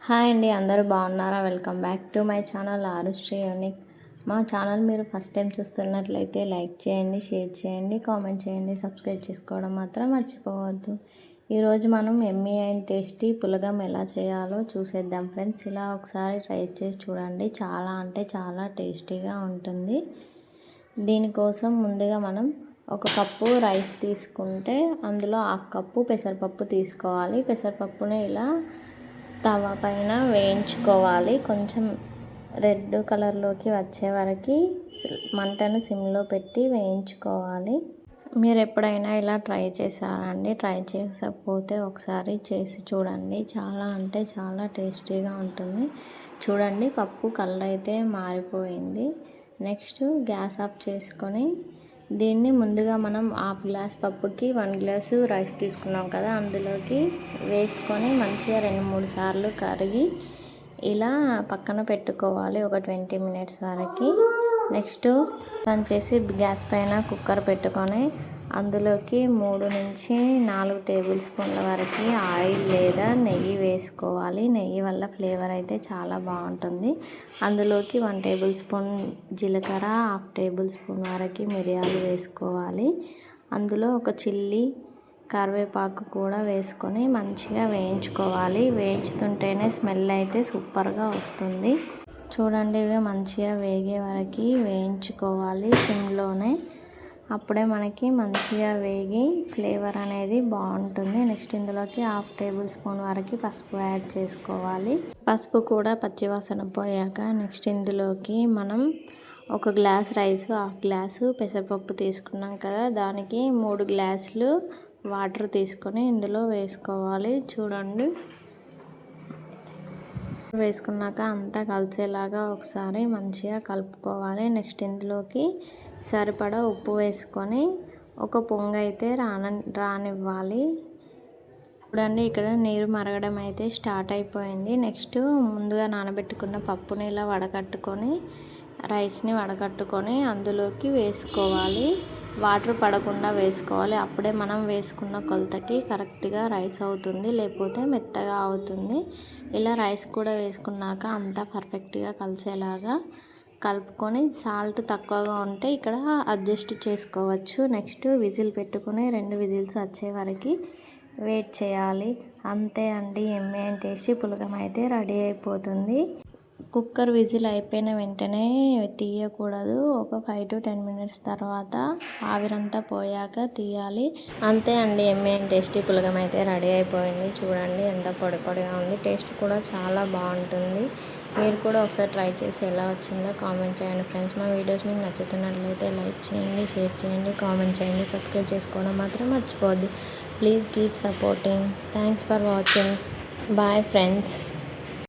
Hi అండి, అందరూ బాగున్నారా? Welcome back to my channel Arushri unique. మా ఛానల్ మీరు ఫస్ట్ టైం చూస్తున్నట్లయితే లైక్ చేయండి, షేర్ చేయండి, కామెంట్ చేయండి, సబ్స్క్రైబ్ చేసుకోవడం మాత్రం మర్చిపోవద్దు. ఈరోజు మనం ఎమ్మీ అండ్ టేస్టీ పులగం ఎలా చేయాలో చూసేద్దాం ఫ్రెండ్స్. ఇలా ఒకసారి ట్రై చేసి చూడండి, చాలా అంటే చాలా టేస్టీగా ఉంటుంది. దీనికోసం ముందుగా మనం ఒక కప్పు రైస్ తీసుకుంటే అందులో హాఫ్ కప్పు పెసరపప్పు తీసుకోవాలి. పెసరపప్పుని ఇలా తవ పైన వేయించుకోవాలి. కొంచెం రెడ్ కలర్లోకి వచ్చే వరకు మంటను సిమ్లో పెట్టి వేయించుకోవాలి. మీరు ఎప్పుడైనా ఇలా ట్రై చేశారా అండి? ట్రై చేయకపోతే ఒకసారి చేసి చూడండి, చాలా అంటే చాలా టేస్టీగా ఉంటుంది. చూడండి, పప్పు కలర్ అయితే మారిపోయింది. నెక్స్ట్ గ్యాస్ ఆఫ్ చేసుకొని దీన్ని ముందుగా మనం హాఫ్ గ్లాస్ పప్పుకి 1 గ్లాసు రైస్ తీసుకున్నాం కదా, అందులోకి వేసుకొని మంచిగా 2-3 సార్లు కడిగి ఇలా పక్కన పెట్టుకోవాలి ఒక 20 మినిట్స్ వరకు. నెక్స్ట్ చేసి గ్యాస్ పైన కుక్కర్ పెట్టుకొని అందులోకి 3-4 టేబుల్ స్పూన్ల వరకు ఆయిల్ లేదా నెయ్యి వేసుకోవాలి. నెయ్యి వల్ల ఫ్లేవర్ అయితే చాలా బాగుంటుంది. అందులోకి 1 టేబుల్ స్పూన్ జీలకర్ర, హాఫ్ టేబుల్ స్పూన్ వరకు మిరియాలు వేసుకోవాలి. అందులో ఒక చిల్లీ, కరివేపాకు కూడా వేసుకొని మంచిగా వేయించుకోవాలి. వేయించుతుంటేనే స్మెల్ అయితే సూపర్గా వస్తుంది. చూడండి, ఇవి మంచిగా వేగే వరకు వేయించుకోవాలి సిమ్లోనే. అప్పుడే మనకి మంచిగా వేగి ఫ్లేవర్ అనేది బాగుంటుంది. నెక్స్ట్ ఇందులోకి హాఫ్ టేబుల్ స్పూన్ వరకు పసుపు యాడ్ చేసుకోవాలి. పసుపు కూడా పచ్చివాసన పోయాక నెక్స్ట్ ఇందులోకి మనం ఒక గ్లాస్ రైస్, హాఫ్ గ్లాసు పెసరపప్పు తీసుకున్నాం కదా, దానికి 3 గ్లాసులు వాటర్ తీసుకొని ఇందులో వేసుకోవాలి. చూడండి, వేసుకున్నాక అంతా కలిసేలాగా ఒకసారి మంచిగా కలుపుకోవాలి. నెక్స్ట్ ఇందులోకి సరిపడా ఉప్పు వేసుకొని ఒక పొంగు అయితే రానివ్వాలి. చూడండి, ఇక్కడ నీరు మరగడం అయితే స్టార్ట్ అయిపోయింది. నెక్స్ట్ ముందుగా నానబెట్టుకున్న పప్పుని ఇలా వడకట్టుకొని రైస్ని వడకట్టుకొని అందులోకి వేసుకోవాలి. వాటర్ పడకుండా వేసుకోవాలి. అప్పుడే మనం వేసుకున్న కొలతకి కరెక్ట్గా రైస్ అవుతుంది, లేకపోతే మెత్తగా అవుతుంది. ఇలా రైస్ కూడా వేసుకున్నాక అంతా పర్ఫెక్ట్గా కలిసేలాగా కలుపుకొని సాల్ట్ తక్కువగా ఉంటే ఇక్కడ అడ్జస్ట్ చేసుకోవచ్చు. నెక్స్ట్ విజిల్ పెట్టుకొని 2 విజిల్స్ వచ్చే వరకు వెయిట్ చేయాలి. అంతే అండి, ఎమ్మీ అండ్ టేస్టీ పులగం అయితే రెడీ అయిపోతుంది. కుక్కర్ విజిల్ అయిపోయిన వెంటనే తీయకూడదు. ఒక 5 to 10 మినిట్స్ తర్వాత ఆవిరంతా పోయాక తీయాలి. అంతే అండి, ఎమ్మీ అండ్ టేస్టీ పులగం అయితే రెడీ అయిపోయింది. చూడండి, ఎంత పొడి పొడిగా ఉంది. టేస్ట్ కూడా చాలా బాగుంటుంది. మీరు కూడా ఒకసారి ట్రై చేసి ఎలా వచ్చిందో కామెంట్ చేయండి ఫ్రెండ్స్. మా వీడియోస్ మీకు నచ్చుతున్నట్లయితే లైక్ చేయండి, షేర్ చేయండి, కామెంట్ చేయండి, సబ్స్క్రైబ్ చేసుకోవడం మాత్రం మర్చిపోవద్దు. Please keep supporting. Thanks for watching. Bye friends.